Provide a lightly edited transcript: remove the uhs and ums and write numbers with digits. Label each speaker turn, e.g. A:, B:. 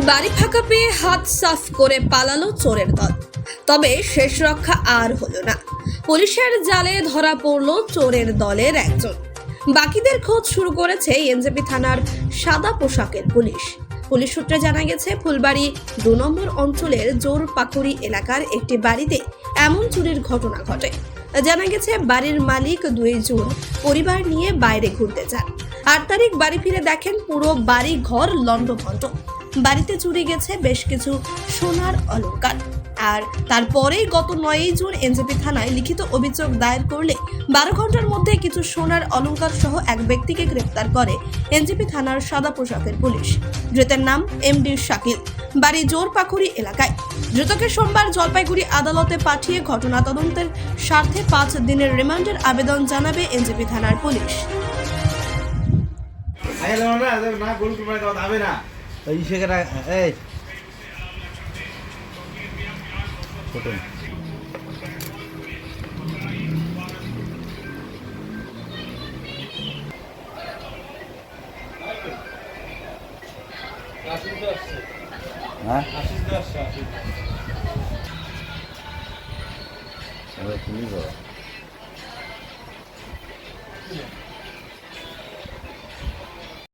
A: বাড়ি ফাঁকা পেয়ে হাত সাফ করে পালালো চোরের দল। তবে শেষ রক্ষা আর হলো না। পুলিশের জালে ধরা পড়ল চোরের দলের একজন। বাকিদের খোঁজ শুরু করেছে এনজেপি থানার সাদা পোশাকের পুলিশ। পুলিশ সূত্রে জানা গেছে, ফুলবাড়ি ২ নম্বর অঞ্চলের জোরপাকুড়ি এলাকার একটি বাড়িতে এমন চুরির ঘটনা ঘটে। জানা গেছে, বাড়ির মালিক ২ জুন পরিবার নিয়ে বাইরে ঘুরতে যান। ৮ তারিখ বাড়ি ফিরে দেখেন পুরো বাড়ি ঘর লণ্ডভণ্ড। বাড়িতে চুরি গেছে বেশ কিছু সোনার অলংকার। আর তারপরেই গত ৯ জুন এনজেপি থানায় লিখিত অভিযোগ দায়ের করলে ১২ ঘন্টার মধ্যে কিছু সোনার অলংকার সহ এক ব্যক্তিকে গ্রেপ্তার করে এনজেপি থানার সাদা পোশাকের পুলিশ। ধৃতের নাম এমডি শাকিল, বাড়ি জোরপাকুড়ি এলাকায়। ধৃতকে সোমবার জলপাইগুড়ি আদালতে পাঠিয়ে ঘটনা তদন্তের স্বার্থে ৫ দিনের রিমান্ডের আবেদন জানাবে এনজেপি থানার পুলিশ।
B: হ্যাঁ